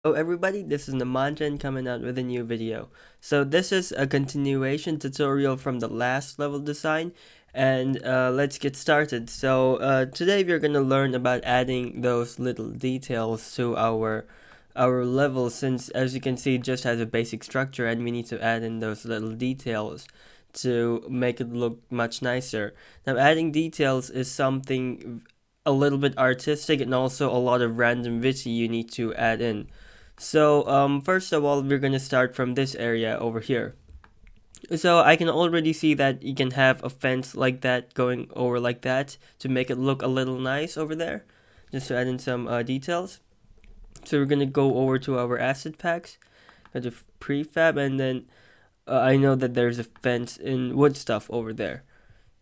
Hello everybody, this is Namanjan coming out with a new video. So this is a continuation tutorial from the last level design, and let's get started. So today we're going to learn about adding those little details to our level, since as you can see it just has a basic structure and we need to add in those little details to make it look much nicer. Now adding details is something a little bit artistic and also a lot of randomity you need to add in. So first of all, we're gonna start from this area over here. So I can already see that you can have a fence like that going over like that to make it look a little nice over there, just to add in some details. So we're gonna go over to our asset packs, go to prefab, and then I know that there's a fence in wood stuff over there.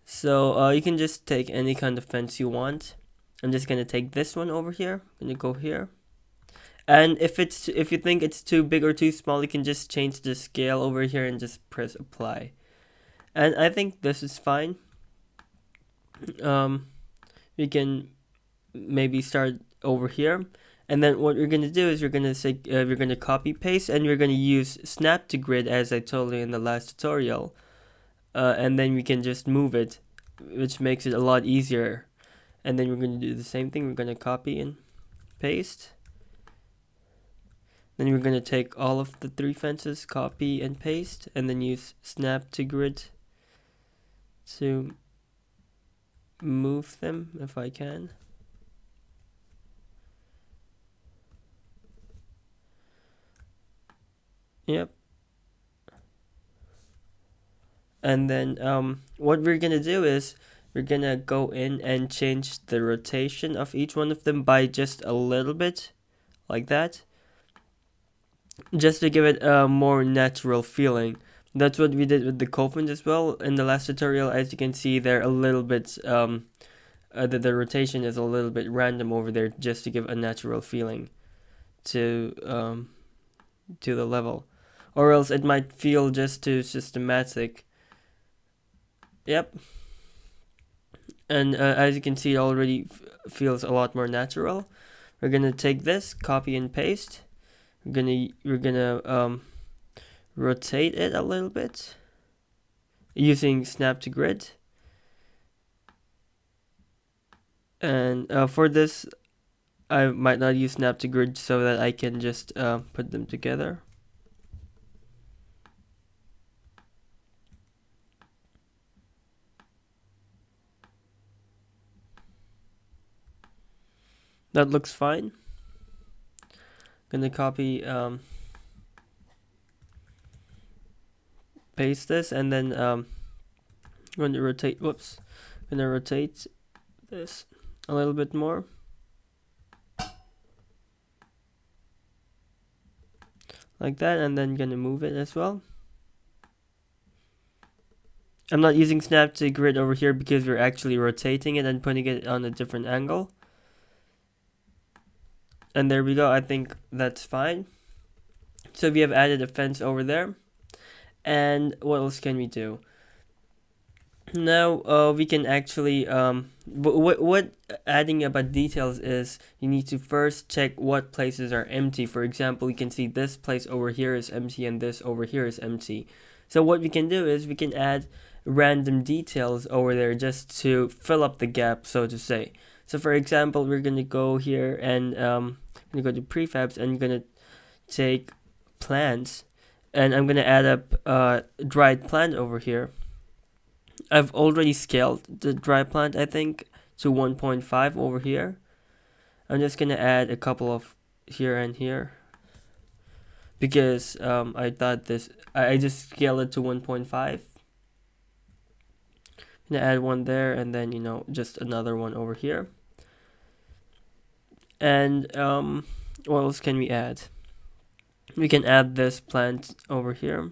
So you can just take any kind of fence you want. I'm just gonna take this one over here. I'm gonna go here. And if you think it's too big or too small, you can just change the scale over here and just press apply. And I think this is fine. We can maybe start over here, and then what we're gonna do is we're gonna copy paste, and we're gonna use snap to grid as I told you in the last tutorial, and then we can just move it, which makes it a lot easier. And then we're gonna do the same thing. We're gonna copy and paste. Then we're going to take all of the three fences, copy and paste, and then use snap to grid to move them if I can. Yep. And then what we're going to do is we're going to go in and change the rotation of each one of them by just a little bit, like that, just to give it a more natural feeling. That's what we did with the coffins as well in the last tutorial. As you can see, they're a little bit the rotation is a little bit random over there, just to give a natural feeling to the level, or else it might feel just too systematic. Yep. And as you can see, it already feels a lot more natural. We're gonna take this, copy and paste. We're gonna rotate it a little bit using snap to grid, and for this I might not use snap to grid so that I can just put them together. That looks fine. Gonna copy paste this, and then going to rotate gonna rotate this a little bit more, like that, and then gonna move it as well. I'm not using snap to grid over here because we're actually rotating it and putting it on a different angle. And there we go. I think that's fine. So we have added a fence over there. And what else can we do? Now we can actually what adding about details is, you need to first check what places are empty. For example, you can see this place over here is empty and this over here is empty. So what we can do is we can add random details over there just to fill up the gap, so to say. So for example, we're gonna go here and I'm gonna go to prefabs, and I'm gonna take plants, and I'm gonna add up dried plant over here. I've already scaled the dry plant, I think, to 1.5 over here. I'm just gonna add a couple of here and here because I thought I just scaled it to 1.5. Gonna add one there, and then just another one over here. And what else can we add? We can add this plant over here.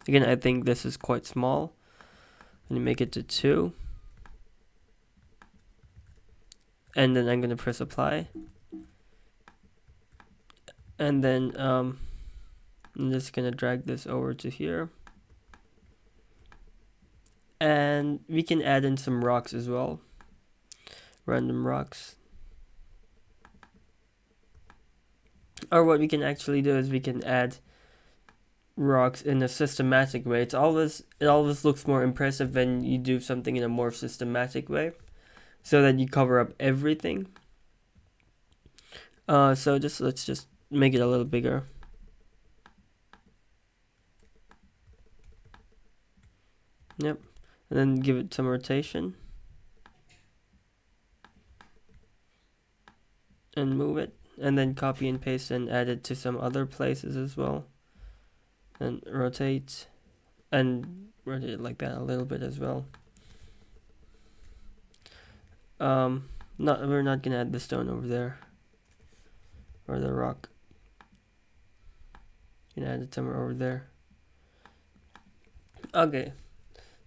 Again, I think this is quite small. I'm gonna make it to 2, and then I'm gonna press apply, and then I'm just gonna drag this over to here, and we can add in some rocks as well, random rocks. Or what we can actually do is we can add rocks in a systematic way. It always looks more impressive when you do something in a more systematic way, so that you cover up everything. So let's just make it a little bigger. Yep, and then give it some rotation and move it, and then copy and paste and add it to some other places as well, and rotate it like that a little bit as well. We're not gonna add the stone over there, or the rock. You can add it somewhere over there. Okay,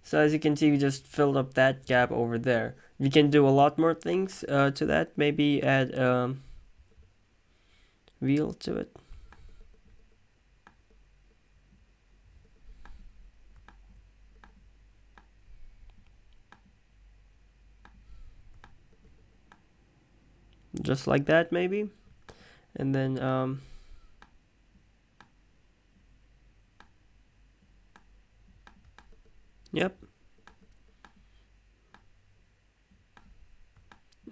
so as you can see, we just filled up that gap over there. We can do a lot more things to that. Maybe add wheel to it. Just like that, maybe. And then yep.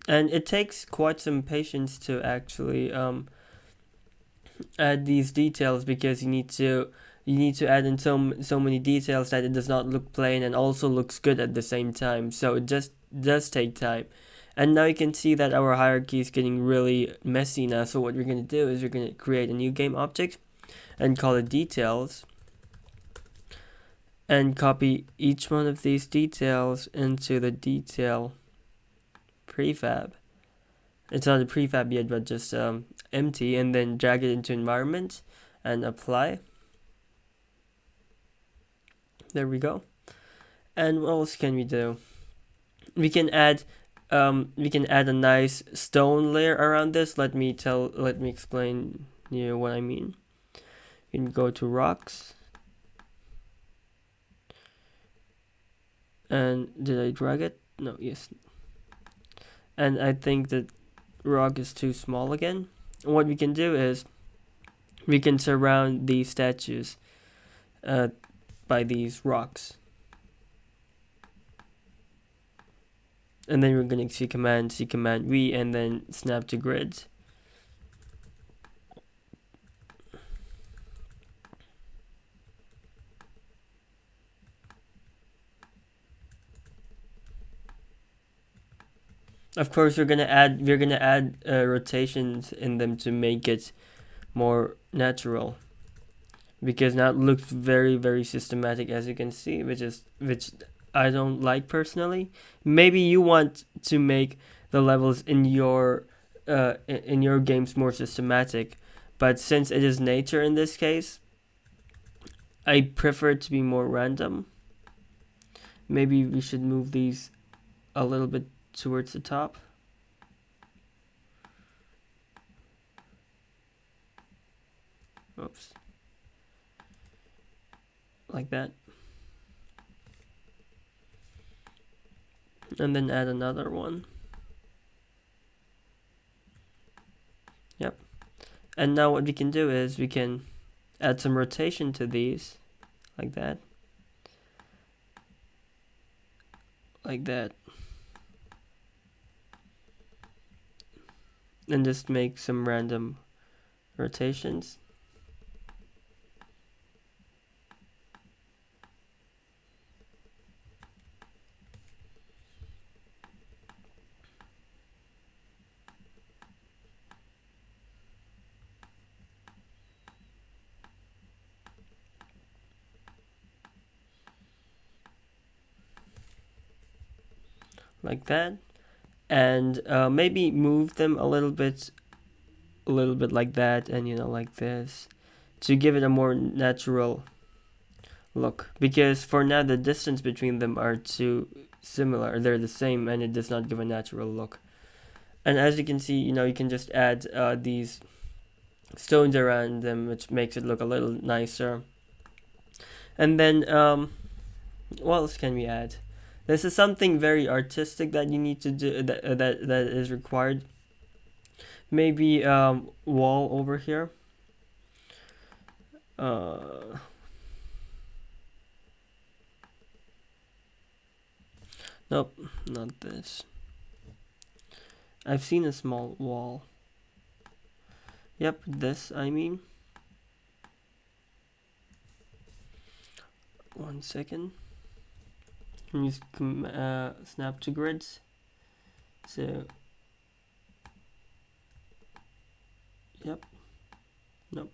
And it takes quite some patience to actually add these details, because you need to add in so many details that it does not look plain and also looks good at the same time. So it just does take time. And now you can see that our hierarchy is getting really messy now. So what we're going to do is we're going to create a new game object and call it details, and copy each one of these details into the detail prefab. It's not a prefab yet, but just empty, and then drag it into environment and apply. There we go. And what else can we do? We can add a nice stone layer around this. Let me explain you what I mean. You can go to rocks, and did I drag it? No, yes. And I think that rock is too small again. What we can do is we can surround these statues by these rocks. And then we're going to C command V, and then snap to grids. Of course, we're gonna add rotations in them to make it more natural, because now it looks very systematic, as you can see, which I don't like personally. Maybe you want to make the levels in your games more systematic, but since it is nature in this case, I prefer it to be more random. Maybe we should move these a little bit towards the top. Oops. Like that. And then add another one. Yep. And now what we can do is we can add some rotation to these, like that. Like that. And just make some random rotations. Like that. And maybe move them a little bit like that, and like this, to give it a more natural look, because for now the distance between them are too similar, they're the same, and it does not give a natural look. And as you can see, you can just add these stones around them, which makes it look a little nicer. And then what else can we add? This is something very artistic that you need to do, that is required. Maybe wall over here. Nope, not this. I've seen a small wall. Yep, this, I mean. 1 second. Use snap to grids. So, yep, nope.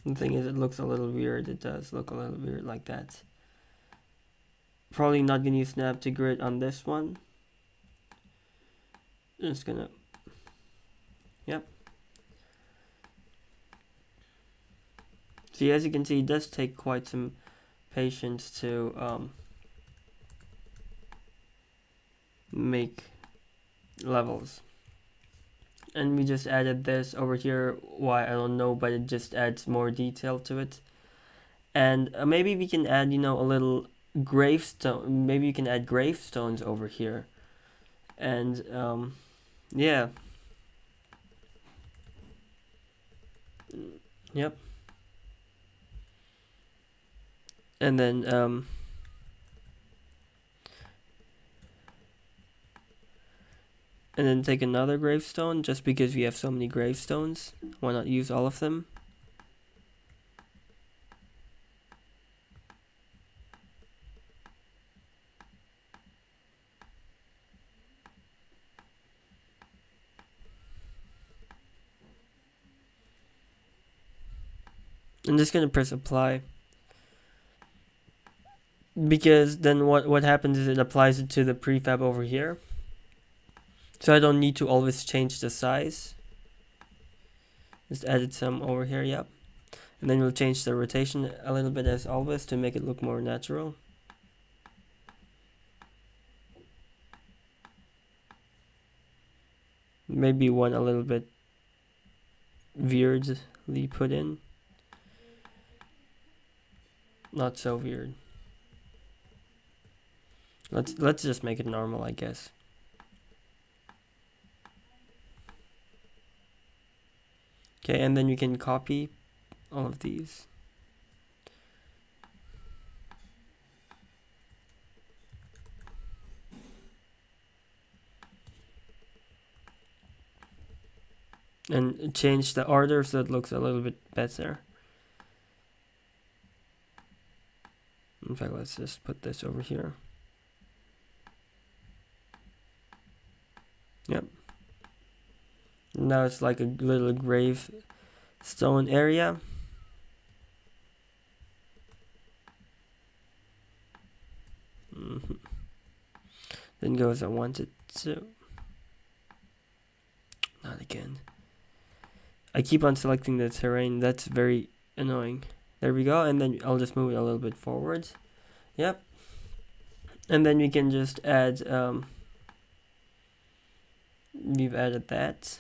The thing is, it looks a little weird. It does look a little weird like that. Probably not gonna use snap to grid on this one. Just gonna, yep. See, as you can see, it does take quite some patience to make levels. And we just added this over here. Why, I don't know, but it just adds more detail to it. And maybe we can add, you know, a little gravestone. Maybe you can add gravestones over here. And yeah. Yep. And then take another gravestone, just because we have so many gravestones. Why not use all of them? I'm just gonna press apply, because then what happens is it applies it to the prefab over here. So I don't need to always change the size. Just added some over here, yep. And then we'll change the rotation a little bit as always to make it look more natural. Maybe one a little bit weirdly put in. Not so weird. Let's just make it normal, I guess. Okay, and then you can copy all of these. And change the order so it looks a little bit better. In fact, let's just put this over here. Yep. Now it's like a little gravestone area. Then go as I want it to. Not again. I keep on selecting the terrain. That's very annoying. There we go. And then I'll just move it a little bit forward. Yep. And then we can just add, we've added that.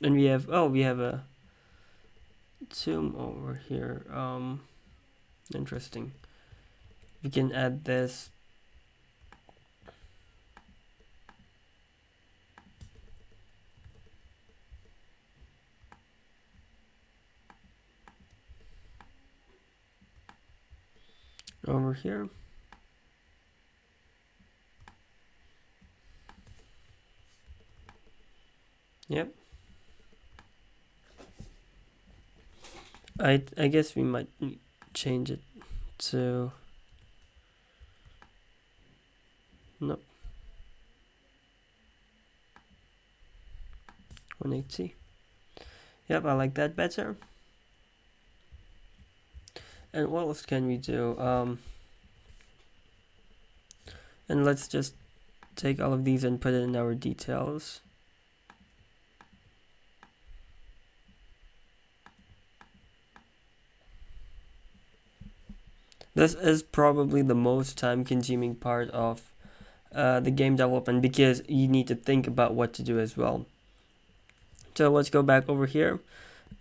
And we have, oh, we have a tomb over here. Interesting. We can add this. Over here. Yep. I guess we might change it to, nope, 180. Yep, I like that better. And what else can we do? And let's just take all of these and put it in our details. This is probably the most time-consuming part of the game development, because you need to think about what to do as well. So let's go back over here.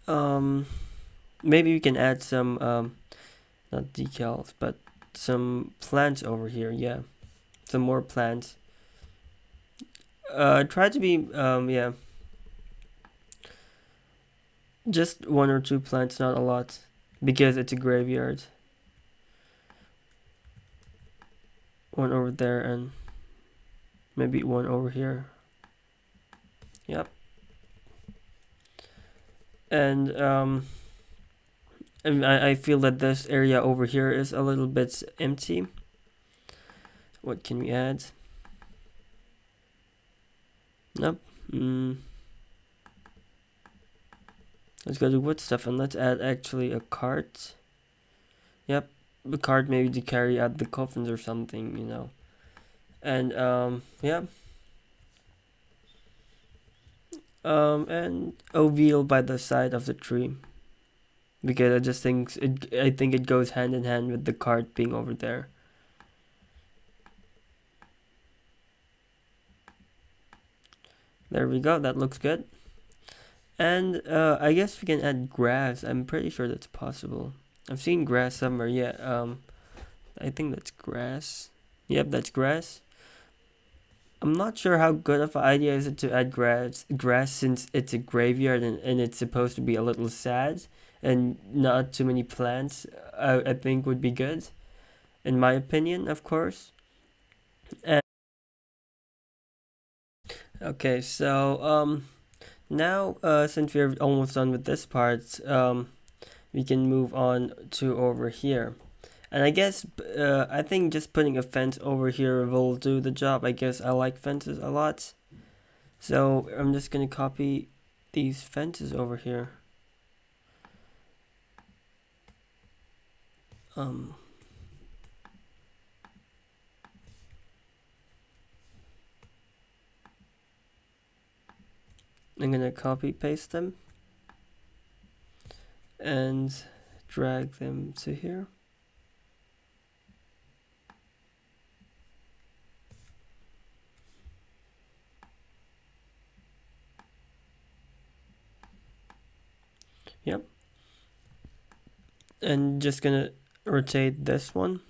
Maybe we can add some not decals, but some plants over here. Yeah, some more plants. Try to be yeah, just 1 or 2 plants, not a lot, because it's a graveyard. One over there and maybe one over here. Yep. And I feel that this area over here is a little bit empty. What can we add? Nope. Let's go to wood stuff and let's add actually a cart. Yep, the cart maybe to carry out the coffins or something, you know. And yeah. And a wheel by the side of the tree, because I think it goes hand in hand with the cart being over there. There we go, that looks good. And I guess we can add grass. I'm pretty sure that's possible. I've seen grass somewhere. Yeah, I think that's grass. Yep, that's grass. I'm not sure how good of an idea is it to add grass since it's a graveyard and it's supposed to be a little sad and not too many plants. I think would be good, in my opinion, of course. And okay, so now since we're almost done with this part, we can move on to over here. And I guess, I think just putting a fence over here will do the job. I guess I like fences a lot. So I'm just gonna copy these fences over here. I'm gonna copy paste them and drag them to here. Yep. And just gonna rotate this one.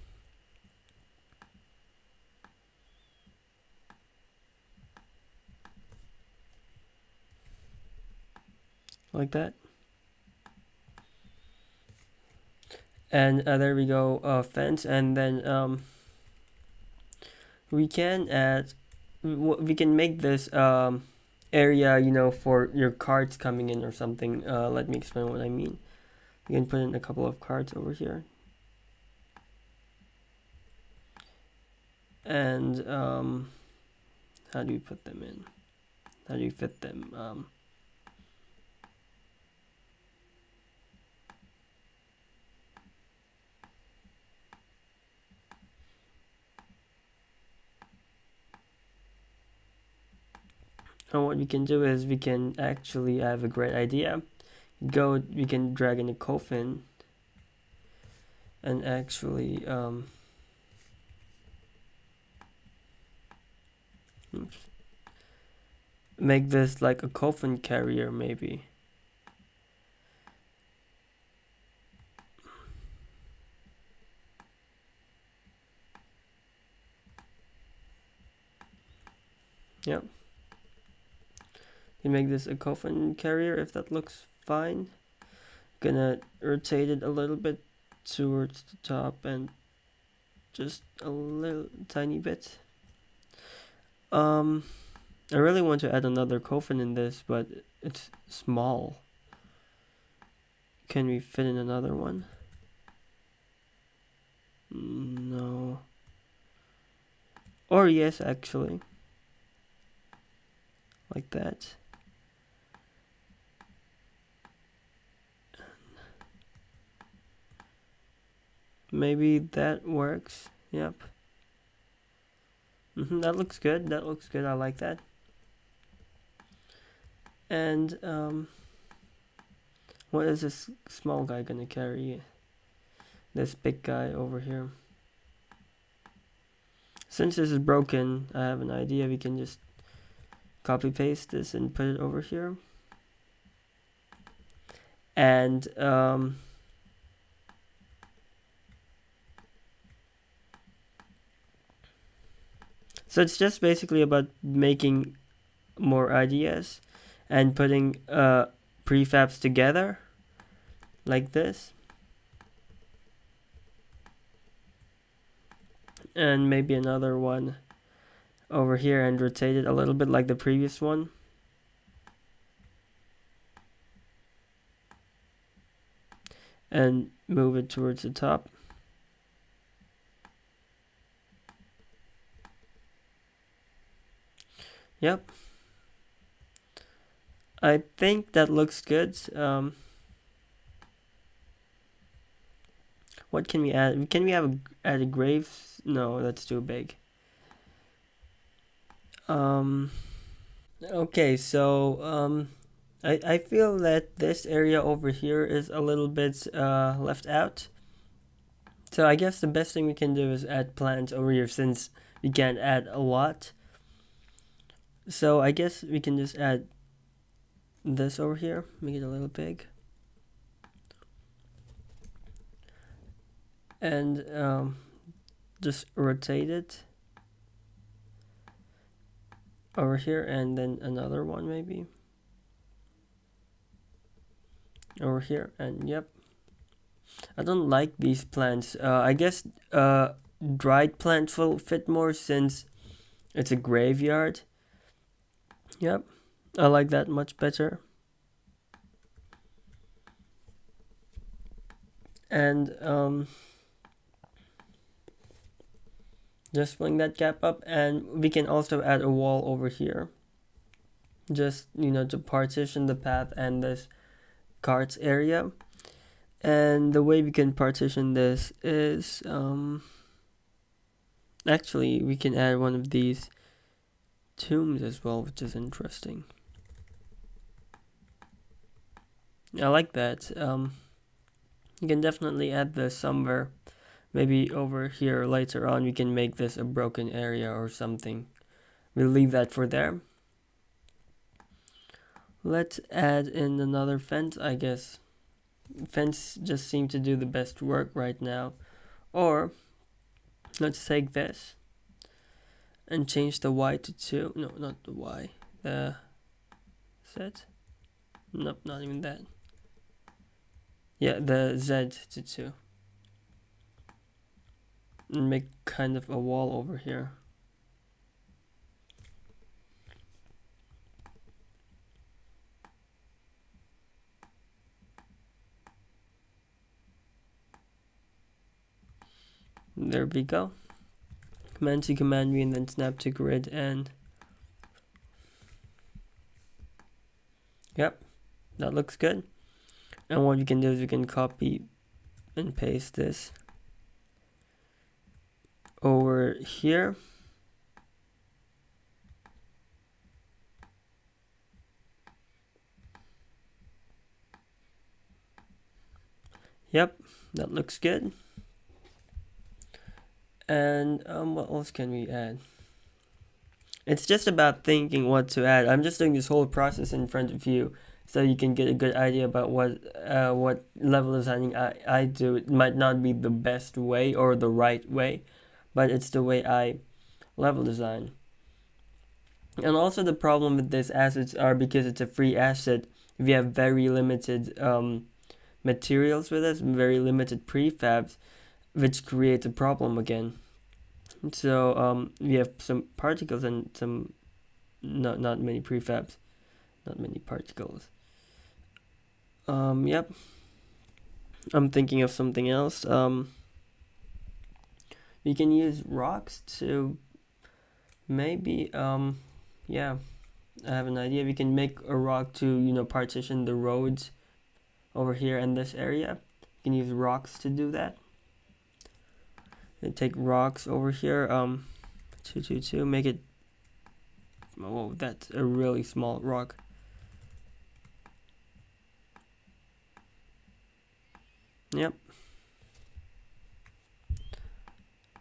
Like that. And there we go, fence. And then we can add, we can make this area, you know, for your cards coming in or something. Let me explain what I mean. You can put in a couple of cards over here. And how do you put them in? How do you fit them? And what we can do is we can actually have a great idea. We can drag in a coffin and actually make this like a coffin carrier maybe. Yep. You make this a coffin carrier if that looks fine. Gonna rotate it a little bit towards the top and just a little tiny bit. I really want to add another coffin in this, but it's small. Can we fit in another one? No. Or yes, actually. Like that. Maybe that works. Yep. That looks good. That looks good. I like that. And what is this small guy gonna carry? This big guy over here. Since this is broken, I have an idea. We can just copy paste this and put it over here. And So it's just basically about making more ideas and putting prefabs together like this, and maybe another one over here and rotate it a little bit like the previous one. And move it towards the top. Yep. I think that looks good. What can we add? Can we add a grave? No, that's too big. Okay, so I feel that this area over here is a little bit left out. So I guess the best thing we can do is add plants over here since we can't add a lot. So I guess we can just add this over here, make it a little big. And just rotate it over here, and then another one maybe over here, and yep. I don't like these plants. I guess dried plants will fit more since it's a graveyard. Yep, I like that much better. And just filling that gap up, and we can also add a wall over here, just to partition the path and this carts area. And the way we can partition this is actually we can add one of these tombs as well, which is interesting. I like that. You can definitely add this somewhere. Maybe over here later on we can make this a broken area or something. We'll leave that for there. Let's add in another fence, I guess. Fence just seem to do the best work right now. Or let's take this and change the Y to 2. No, not the Y. The Z. Nope, not even that. Yeah, the Z to 2. And make kind of a wall over here. There we go. Command C, Command V, and then snap to grid, and yep, that looks good. And what you can do is you can copy and paste this over here. Yep, that looks good. And what else can we add? It's just about thinking what to add. I'm just doing this whole process in front of you so you can get a good idea about what level designing I do. It might not be the best way or the right way, but it's the way I level design. And also the problem with these assets are because it's a free asset, we have very limited materials with us, very limited prefabs, which creates a problem again. So we have some particles and some not many prefabs, not many particles. Yep. I'm thinking of something else. We can use rocks to maybe yeah, I have an idea. We can make a rock to partition the roads over here in this area. You can use rocks to do that. And take rocks over here, 222, make it, oh, that's a really small rock. Yep.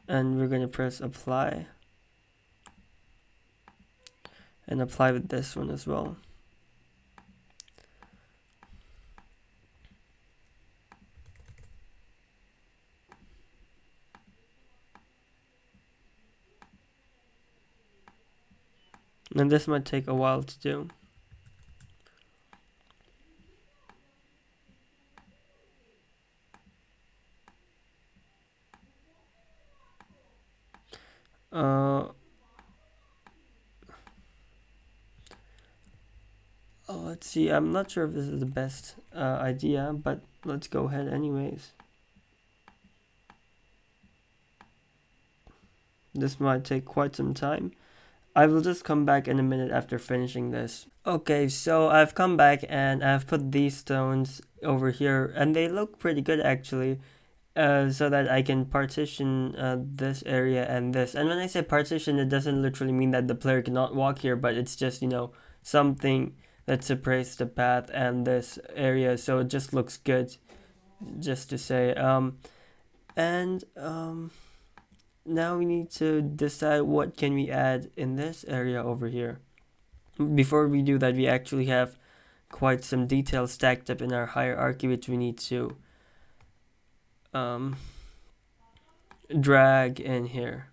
And we're going to press apply. And apply with this one as well. And this might take a while to do. Let's see, I'm not sure if this is the best idea, but let's go ahead anyways. This might take quite some time. I will just come back in a minute after finishing this. Okay, so I've come back and I've put these stones over here, and they look pretty good actually. So that I can partition this area and this. And when I say partition, it doesn't literally mean that the player cannot walk here, but it's just, something that separates the path and this area, so it just looks good, just to say. Now we need to decide what can we add in this area over here. Before we do that, we actually have quite some details stacked up in our hierarchy, which we need to drag in here.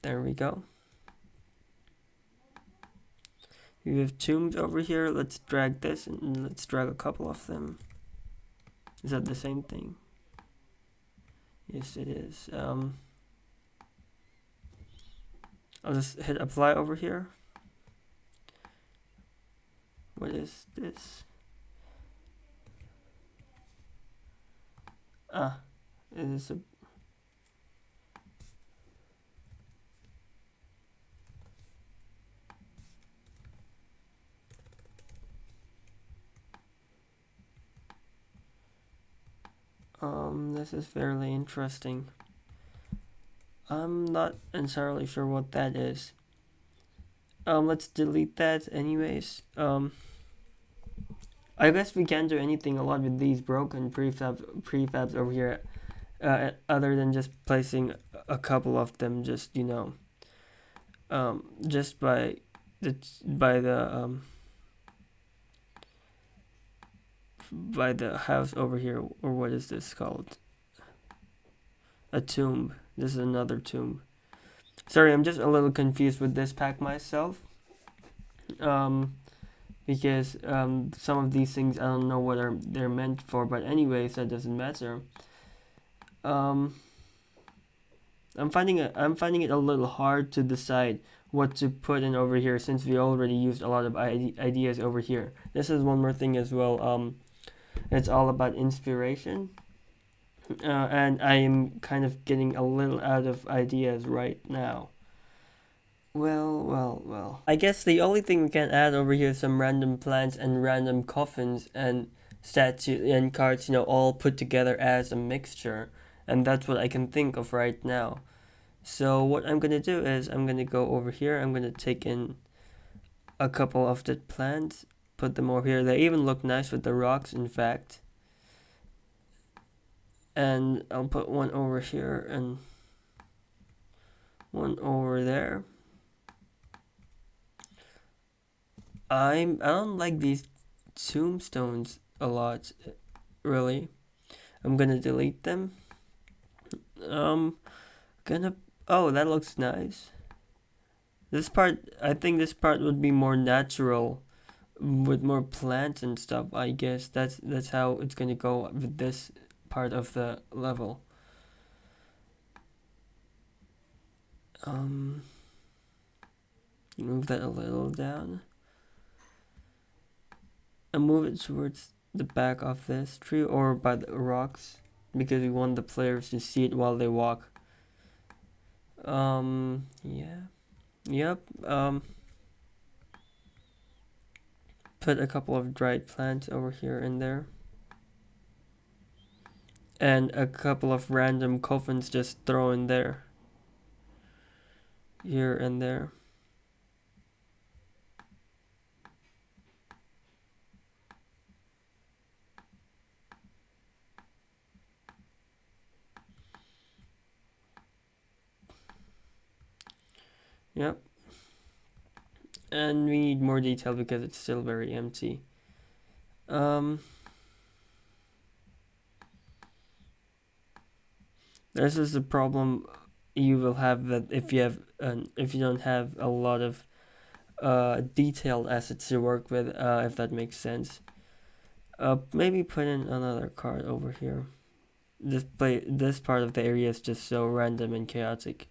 There we go. We have tombs over here. Let's drag this, and let's drag a couple of them. Is that the same thing? Yes, it is. I'll just hit apply over here. What is this? It is a... This is fairly interesting. I'm not entirely sure what that is. Let's delete that anyways. I guess we can't do anything a lot with these broken prefabs over here, other than just placing a couple of them, just just by the house over here. Or what is this called? A tomb. This is another tomb. Sorry, I'm just a little confused with this pack myself. Because some of these things I don't know what they're meant for, but anyways, that doesn't matter. I'm finding it a little hard to decide what to put in over here, since we already used a lot of ideas over here. This is one more thing as well. It's all about inspiration, and I am kind of getting a little out of ideas right now. Well. I guess the only thing we can add over here is some random plants and random coffins and statues and cards, all put together as a mixture. And that's what I can think of right now. So what I'm going to do is I'm going to go over here. I'm going to take in a couple of the plants, put them over here. They even look nice with the rocks, in fact. And I'll put one over here and one over there. I don't like these tombstones a lot, really. I'm gonna delete them. Oh, that looks nice. This part, I think this part would be more natural with more plants and stuff. I guess that's how it's gonna go with this part of the level. Move that a little down. And move it towards the back of this tree or by the rocks, because we want the players to see it while they walk. Yep. Put a couple of dried plants over here and there. And a couple of random coffins just throw in there. Here and there. Yep. And we need more detail because it's still very empty. This is the problem you will have that if you don't have a lot of detailed assets to work with, if that makes sense. Maybe put in another card over here. This part of the area is just so random and chaotic.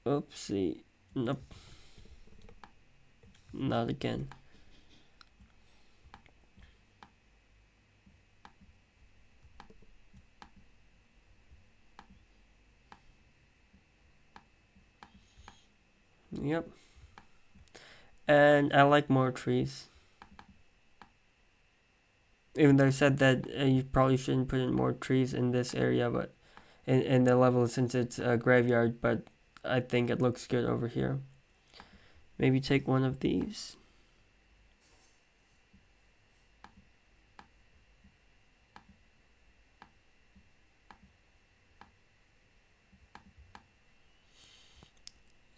Oopsie. Nope. Not again. Yep. And I like more trees. Even though I said that you probably shouldn't put in more trees in this area, but in the level, since it's a graveyard, but I think it looks good over here. Maybe take one of these.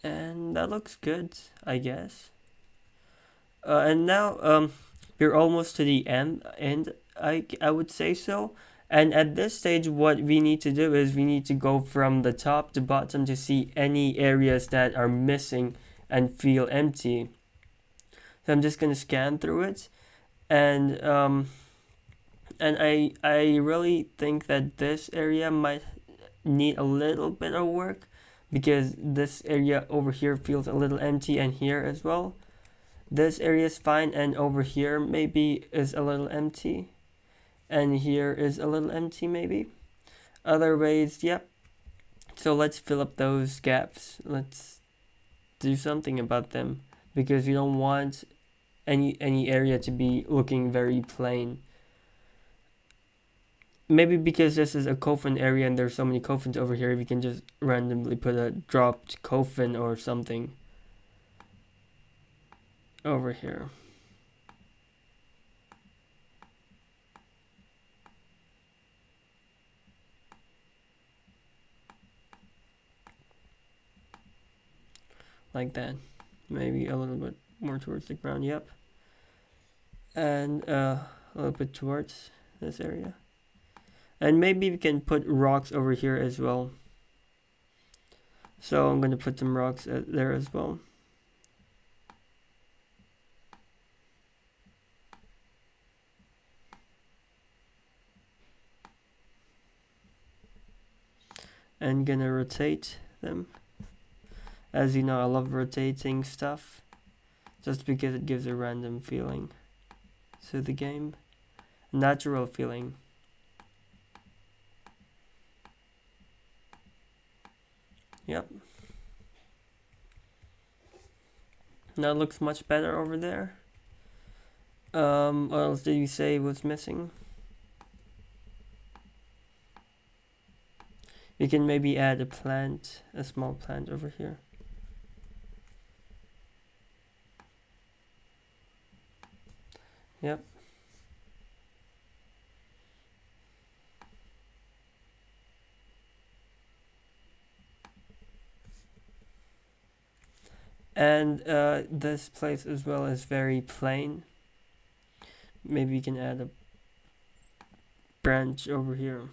And that looks good, I guess. And now we're almost to the end, I would say so. And at this stage, what we need to do is we need to go from the top to bottom to see any areas that are missing and feel empty. So I'm just gonna scan through it, and I really think that this area might need a little bit of work, because this area over here feels a little empty, and here as well. This area is fine, and over here maybe is a little empty, and here is a little empty maybe. Other ways, yep. So let's fill up those gaps. Let's do something about them, because we don't want any area to be looking very plain. Maybe because this is a coffin area and there's so many coffins over here, we can just randomly put a dropped coffin or something over here. Like that. Maybe a little bit more towards the ground, yep. And a little bit towards this area. And maybe we can put rocks over here as well. So I'm going to put some rocks there as well. And gonna rotate them. As you know, I love rotating stuff, just because it gives a random feeling to the game, natural feeling. Yep. Now it looks much better over there. What else did you say was missing? You can maybe add a plant, a small plant over here. Yep. And this place as well is very plain. Maybe you can add a branch over here.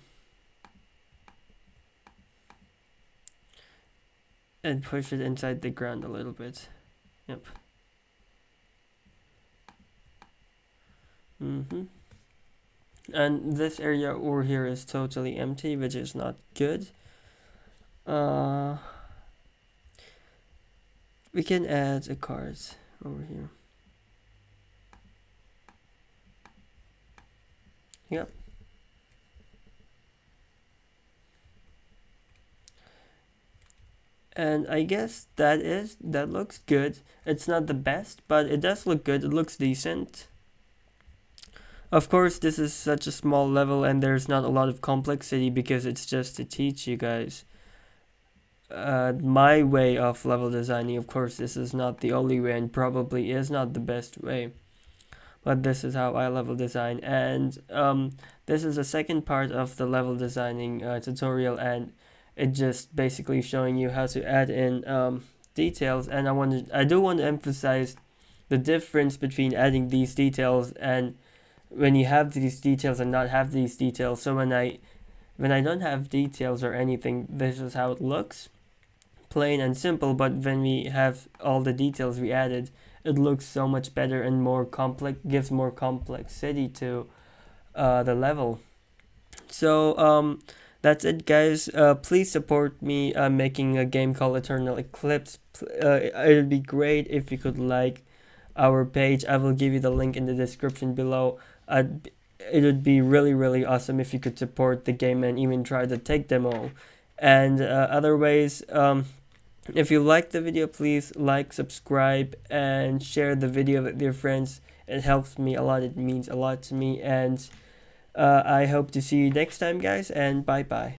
And push it inside the ground a little bit. Yep. And this area over here is totally empty, which is not good. We can add a card over here. Yep. And I guess that looks good. It's not the best, but it does look good. It looks decent. Of course, this is such a small level and there's not a lot of complexity, because it's just to teach you guys my way of level designing. Of course, this is not the only way and probably is not the best way, but this is how I level design. And this is the second part of the level designing tutorial, and it just basically showing you how to add in details. And I do want to emphasize the difference between adding these details and when you have these details and not have these details. So when when I don't have details or anything, this is how it looks, plain and simple. But when we have all the details we added, it looks so much better and more complex, gives more complexity to the level. So that's it, guys. Please support me making a game called Eternal Eclipse. It would be great if you could like our page. I will give you the link in the description below. It would be really awesome if you could support the game and even try the tech demo. And other ways, if you like the video, please like, subscribe, and share the video with your friends. It helps me a lot. It means a lot to me. And I hope to see you next time, guys, and bye bye.